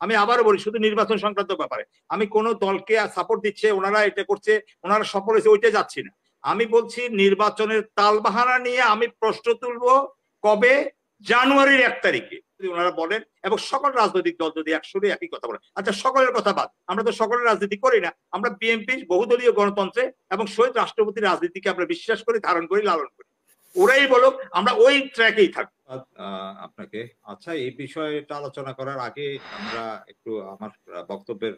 আমি আবারও বলি, শুধু নির্বাচন সংক্রান্ত ব্যাপারে আমি কোন দলকে সাপোর্ট দিচ্ছে, ওনারা এটা করছে, ওনারা সফল হয়েছে, ওইটা যাচ্ছি না। আমি বলছি নির্বাচনের তালবাহানা নিয়ে আমি প্রশ্ন তুলবো কবে? জানুয়ারির 1 তারিখে যদি ওনারা বলেন, এবং সকল রাজনৈতিক দল যদি একসঙ্গে একই কথা বলেন। আচ্ছা, সকলের কথা বাদ, আমরা তো সকলের রাজনীতি করি না, আমরা বিএনপি বহুদলীয় গণতন্ত্রে এবং শহীদ রাষ্ট্রপতির রাজনীতিকে আমরা বিশ্বাস করি, ধারণ করি, লালন করি। ওরাই বলুক, আমরা ওই ট্র্যাকেই থাকবো। আপনাকে আচ্ছা, এই বিষয়টা আলোচনা করার আগে আমরা একটু আমার বক্তব্যের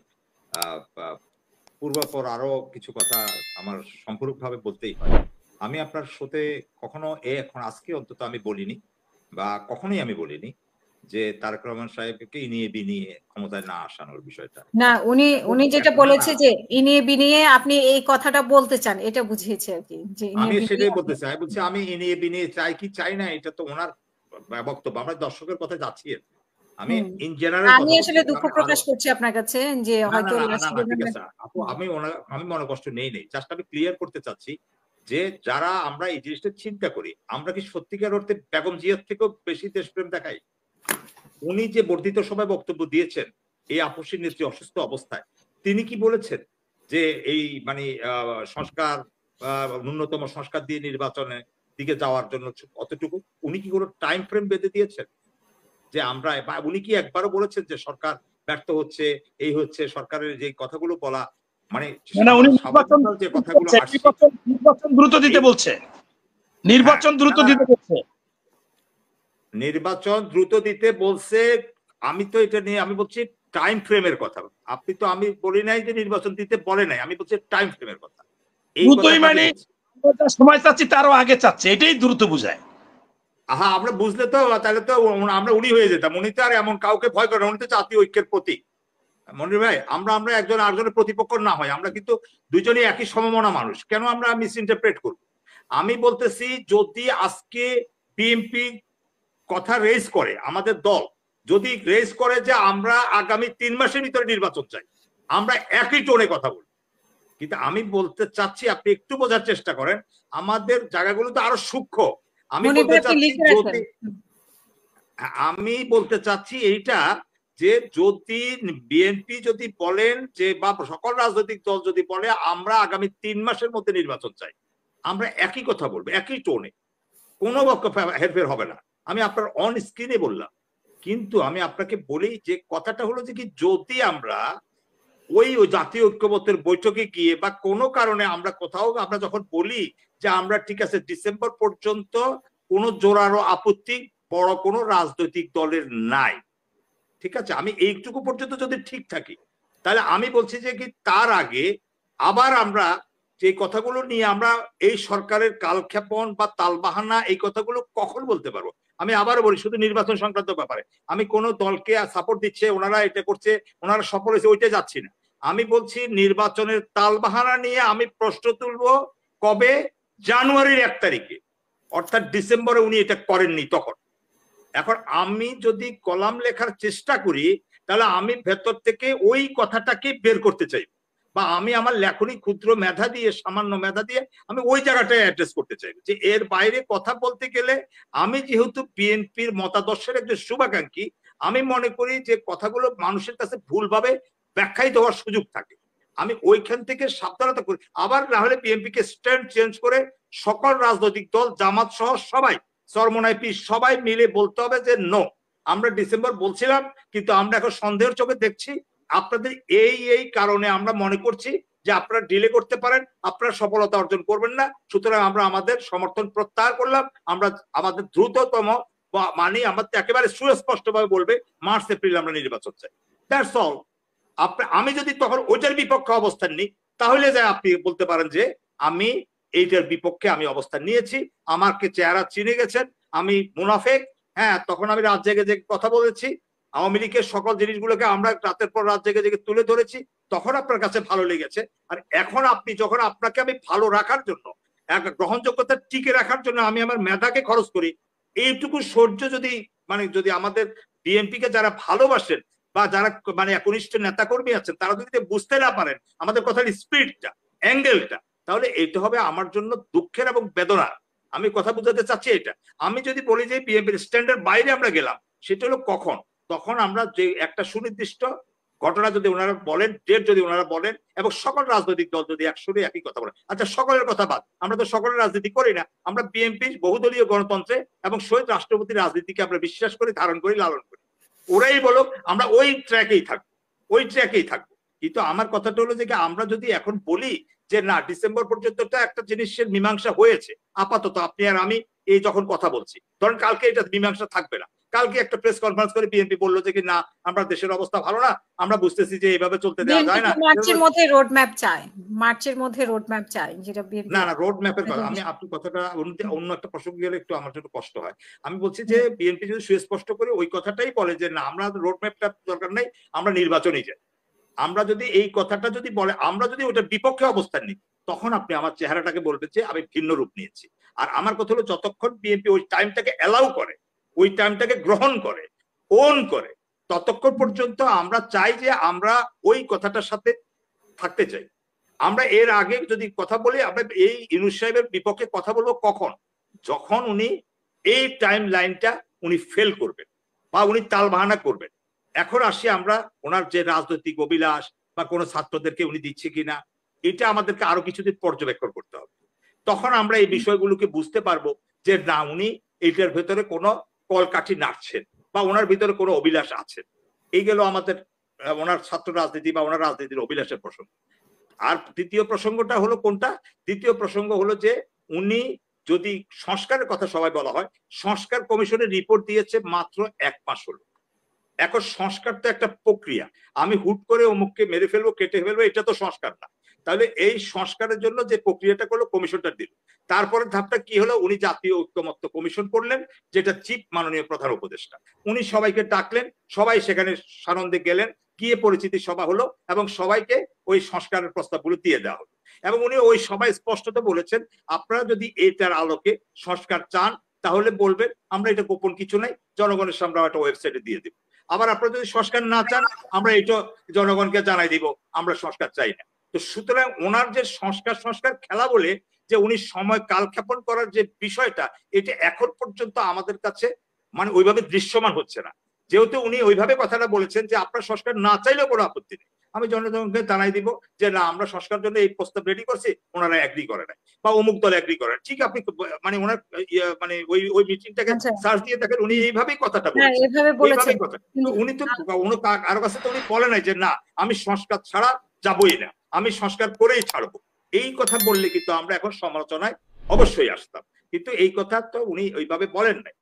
পূর্বাপর আরো কিছু কথা আমার সম্পূর্ণভাবে বলতেই হয়। আমি আপনার সাথে কখনো এখন আজকে অন্তত আমি বলিনি, বা কখনোই আমি বলিনি যে তারেক রহমান সাহেবকে ইনিয়ে বিনিয়ে ক্ষমতায় না আসানোর বিষয়টা। না, উনি যেটা বলেছে যে ইনিয়ে বিনিয়ে আপনি এই কথাটা বলতে চান, এটা বুঝিয়েছে আর কি। যে আমি সেটাই বলতে চাই, বলছি আমি ইনিয়ে বিনিয়ে চাই কি চাই না, এটা তো ওনার বক্তব্য, আমরা দর্শকের কথা যাচ্ছি। আমি ইন জেনারেল আমি আসলে দুঃখ প্রকাশ করছি আপনার কাছে যে হয়তো আপু, আমি মনে কষ্ট নেই, জাস্ট আমি ক্লিয়ার করতে চাচ্ছি যে যারা আমরা এই জিনিসটা চিন্তা করি, আমরা কি সত্যিকার অর্থে বেগম জিয়ার থেকেও বেশি দেশপ্রেম দেখাই? উনি যে বর্ধিত সভায় বক্তব্য দিয়েছেন এই আপসীর নেত্রী অসুস্থ অবস্থায়, তিনি কি বলেছেন যে এই মানে সংস্কার, ন্যূনতম সংস্কার দিয়ে নির্বাচনের দিকে যাওয়ার জন্য অতটুকু উনি কি কোনো টাইম ফ্রেম বেঁধে দিয়েছেন? যে আমরা, বা উনি কি একবারও বলেছেন যে সরকার ব্যর্থ হচ্ছে, এই হচ্ছে, সরকারের যে কথাগুলো বলা, মানে যে কথাগুলো নির্বাচন দ্রুত দিতে বলছে, নির্বাচন দ্রুত দিতে বলছে, নির্বাচন দ্রুত দিতে বলছে। আমি তো এটা নিয়ে আমি বলছি টাইম ফ্রেমের কথা। আপনি তো, আমি বলি নাই যে নির্বাচন দিতে বলে নাই, আমি বলছি টাইম ফ্রেমের কথা। এই মানে সময় চাচ্ছি তারও আগে চাচ্ছে, এটাই দ্রুত বুঝায়। হ্যাঁ, আমরা বুঝলে তো তাহলে তো আমরা উনি হয়ে যেতাম। উনি তো আর এমন কাউকে ভয় করে, উনি তো জাতীয় ঐক্যের প্রতীক। মনির ভাই, আমরা একজন আরেকজনের প্রতিপক্ষ না হয়, আমরা কিন্তু দুজনই একই সমমনা মানুষ, কেন আমরা মিস ইন্টারপ্রেট করব? আমি বলতেছি যদি আজকে বিএনপি কথা রেজ করে, আমাদের দল যদি রেজ করে যে আমরা আগামী 3 মাসের ভিতরে নির্বাচন চাই, আমরা একই টোনে কথা বলি। কিন্তু আমি বলতে চাচ্ছি, আপনি একটু বোঝার চেষ্টা করেন, আমাদের জায়গাগুলো তো আরো সূক্ষ্ম। আমি বলতে চাচ্ছি এইটা, যে যদি বিএনপি যদি বলেন যে, বা সকল রাজনৈতিক দল যদি বলে আমরা আগামী 3 মাসের মধ্যে নির্বাচন চাই, আমরা একই কথা বলবো, একই টোনে, কোনো হেরফের হবে না। আমি আপনার অন স্ক্রিনে বললাম, কিন্তু আমি আপনাকে বলি যে কথাটা হলো যে কি, যদি আমরা ওই জাতীয় ঐক্যমত্যের বৈঠকে গিয়ে বা কোনো কারণে আমরা কোথাও, আমরা যখন বলি যে আমরা ঠিক আছে ডিসেম্বর পর্যন্ত কোনো জোরালো আপত্তি বড় কোনো রাজনৈতিক দলের নাই, ঠিক আছে, আমি এইটুকু পর্যন্ত যদি ঠিক থাকি, তাহলে আমি বলছি যে কি তার আগে আবার আমরা যে কথাগুলো নিয়ে আমরা এই সরকারের কালক্ষেপণ বা তালবাহানা, এই কথাগুলো কখন বলতে পারবো? আমি আবারও বলি, শুধু নির্বাচন সংক্রান্ত ব্যাপারে আমি কোন দলকে সাপোর্ট দিচ্ছে, ওনারা এটা করছে, ওনারা সফল হয়েছে, ওইটা যাচ্ছি না। আমি বলছি নির্বাচনের তালবাহানা নিয়ে আমি প্রশ্ন তুলবো কবে? জানুয়ারির 1 তারিখে, অর্থাৎ ডিসেম্বরে উনি এটা করেননি তখন। এখন আমি যদি কলাম লেখার চেষ্টা করি, তাহলে আমি ভেতর থেকে ওই কথাটাকে বের করতে চাই, বা আমি আমার লেখনী ক্ষুদ্র মেধা দিয়ে, সামান্য মেধা দিয়ে আমি ওই জায়গাটায় অ্যাড্রেস করতে চাই। যে এর বাইরে কথা বলতে গেলে, আমি যেহেতু বিএনপির মতাদর্শের একজন শুভাকাঙ্ক্ষী, আমি মনে করি যে কথাগুলো মানুষের কাছে ভুলভাবে ব্যাখ্যায়িত হওয়ার সুযোগ থাকে, আমি ওইখান থেকে সাবধানতা করি। আবার না হলে বিএনপি কে স্ট্যান্ড চেঞ্জ করে সকল রাজনৈতিক দল, জামাত সহ সবাই, চরমোনাই পীর সবাই মিলে বলতে হবে যে নো, আমরা ডিসেম্বর বলছিলাম, কিন্তু আমরা এখন সন্দেহের চোখে দেখছি, আপনাদের এই কারণে আমরা মনে করছি যে আপনারা ডিলে করতে পারেন, আপনারা সফলতা অর্জন করবেন না, সুতরাং আমরা আমাদের সমর্থন প্রত্যাহার করলাম, আমরা আমাদের দ্রুততম, মানে আমাদের একেবারে সুস্পষ্টভাবে বলবে মার্চ এপ্রিল আমরা নির্বাচন চাই, দ্যাটস অল। আমি যদি তখন ওইটার বিপক্ষে অবস্থান নিই, তাহলে যা আপনি বলতে পারেন যে আমি এইটার বিপক্ষে আমি অবস্থান নিয়েছি, আমাকে চেহারা চিনে গেছেন, আমি মুনাফেক। হ্যাঁ, তখন আমি রাত জেগে জেগে কথা বলেছি, আওয়ামী লীগের সকল জিনিসগুলোকে আমরা রাতের পর রাত জেগে জেগে তুলে ধরেছি, তখন আপনার কাছে ভালো লেগেছে। আর এখন আপনি যখন, আপনাকে আমি ভালো রাখার জন্য, এক গ্রহণযোগ্যতা টিকে রাখার জন্য আমি আমার মেধাকে খরচ করি, এইটুকু সহ্য যদি, মানে যদি আমাদের বিএনপি কে যারা ভালোবাসেন বা যারা মানে একনিষ্ঠ নেতা কর্মী আছেন, তারা যদি বুঝতে না পারেন আমাদের কথার স্পিডটা, অ্যাঙ্গেলটা, তাহলে এটা হবে আমার জন্য দুঃখের এবং বেদনার। আমি কথা বুঝাতে চাচ্ছি এটা। আমি যদি বলি যে বিএনপির স্ট্যান্ডার্ড বাইরে আমরা গেলাম, সেটা হলো কখন? তখন আমরা যে একটা সুনির্দিষ্ট ঘটনা যদি ওনারা বলেন, ডেট যদি ওনারা বলেন, এবং সকল রাজনৈতিক দল যদি একসঙ্গে একই কথা বলেন, আচ্ছা সকলের কথা বাদ, আমরা তো সকলের রাজনীতি করি না, আমরা বিএনপি বহুদলীয় গণতন্ত্রে এবং শহীদ রাষ্ট্রপতির রাজনীতিকে আমরা বিশ্বাস করি, ধারণ করি, লালন করি। ওরাই বলো আমরা ওই ট্র্যাকেই থাকবো, ওই ট্র্যাকেই থাকবো। কিন্তু আমার কথাটা হলো যে আমরা যদি এখন বলি যে না ডিসেম্বর পর্যন্ত একটা জিনিসের মীমাংসা হয়েছে, আপাতত আপনি আর আমি এই যখন কথা বলছি, ধরেন কালকে এটা মীমাংসা থাকবে না, কালকে একটা প্রেস কনফারেন্স করে বিএনপি বললো যে কি না আমরা দেশের অবস্থা ভালো না, আমরা বুঝতেছি যে এইভাবে চলতে দেওয়া যায় না, মার্চের মধ্যে রোড ম্যাপ চায়, মার্চের মধ্যে রোড ম্যাপ চায়, যেটা না না রোড ম্যাপের কথা আমি আপনি কথাটা অন্য একটা প্রসঙ্গ গেলে একটু আমার জন্য কষ্ট হয়। আমি বলছি যে বিএনপি যদি সুস্পষ্ট করে ওই কথাটাই বলে যে না আমরা রোড ম্যাপটা দরকার নেই, আমরা নির্বাচনেই যাই, আমরা যদি এই কথাটা যদি বলে, আমরা যদি ওটার বিপক্ষে অবস্থান নিই, তখন আপনি আমার চেহারাটাকে বলবেন যে আমি ভিন্ন রূপ নিয়েছি। আর আমার কথা হলো যতক্ষণ বিএনপি ওই টাইমটাকে অ্যালাউ করে, ওই টাইমটাকে গ্রহণ করে, ওন করে, ততক্ষণ পর্যন্ত আমরা চাই যে আমরা ওই কথাটার সাথে থাকতে চাই। আমরা এর আগে যদি কথা বলি, আমরা এই ইউনূস সাহেবের বিপক্ষে কথা বলবো কখন, যখন উনি এই টাইম লাইনটা উনি ফেল করবেন বা উনি তাল বাহানা করবেন। এখন আসি আমরা ওনার যে রাজনৈতিক অভিলাষ বা কোনো ছাত্রদেরকে উনি দিচ্ছে কিনা, এটা আমাদেরকে আরো কিছুদিন পর্যবেক্ষণ করতে হবে। তখন আমরা এই বিষয়গুলোকে বুঝতে পারবো যে না উনি এইটার ভেতরে কোনো কলকাঠি নাড়ছেন বা ওনার ভিতরে কোনো অভিলাষ আছে। এই গেল আমাদের ওনার ছাত্র রাজনীতি বা ওনার রাজনীতির অভিলাষের প্রসঙ্গ। আর দ্বিতীয় প্রসঙ্গটা হলো কোনটা? দ্বিতীয় প্রসঙ্গ হলো যে উনি যদি সংস্কারের কথা সবাই বলা হয়, সংস্কার কমিশনের রিপোর্ট দিয়েছে মাত্র 1 মাস হলো। এখন সংস্কার তো একটা প্রক্রিয়া, আমি হুট করে অমুককে মেরে ফেলবো, কেটে ফেলবো, এটা তো সংস্কার না। তাহলে এই সংস্কারের জন্য যে প্রক্রিয়াটা করলো, কমিশনটা দিল, তারপরে ধাপটা কি হলো, উনি জাতীয় ঐক্যমত্য কমিশন করলেন, যেটা চিফ মাননীয় প্রধান উপদেষ্টা, উনি সবাইকে ডাকলেন, সবাই সেখানে সানন্দে গেলেন, গিয়ে পরিচিতি সভা হলো এবং সবাইকে ওই সংস্কারের প্রস্তাবগুলো দিয়ে দেওয়া হলো। এবং উনি ওই সবাই স্পষ্টত বলেছেন আপনারা যদি এটার আলোকে সংস্কার চান তাহলে বলবেন, আমরা এটা গোপন কিছু নাই, জনগণের সামনে একটা ওয়েবসাইটে দিয়ে দিব। আবার আপনারা যদি সংস্কার না চান আমরা এটা জনগণকে জানাই দিব আমরা সংস্কার চাই না। তো সুতরাং ওনার যে সংস্কার খেলা বলে যে উনি সময় কালক্ষেপণ করার যে বিষয়টা, এটা এখন পর্যন্ত আমাদের কাছে মানে ওইভাবে দৃশ্যমান হচ্ছে না। যেহেতু উনি ওইভাবে কথাটা বলেছেন যে আপনার সংস্কার না চাইলেও কোনো আপত্তি নেই, আমি জনগণকে জানাই দিব যে না আমরা সংস্কার জন্য এই প্রস্তাব রেডি করছি, ওনারা এগ্রি করে নাই বা অমুক দল এগ্রি করে। ঠিক আপনি মানে ওনার মানে ওই মিটিংটাকে সার্চ দিয়ে দেখেন, উনি এইভাবেই কথাটা বলেছেন, কথা। উনি তো কারো কাছে তো উনি বলে নাই যে না আমি সংস্কার ছাড়া যাবই না, আমি সংস্কার করেই ছাড়বো। এই কথা বললে কিন্তু আমরা এখন সমালোচনায় অবশ্যই আসতাম, কিন্তু এই কথা তো উনি ওইভাবে বলেন নাই।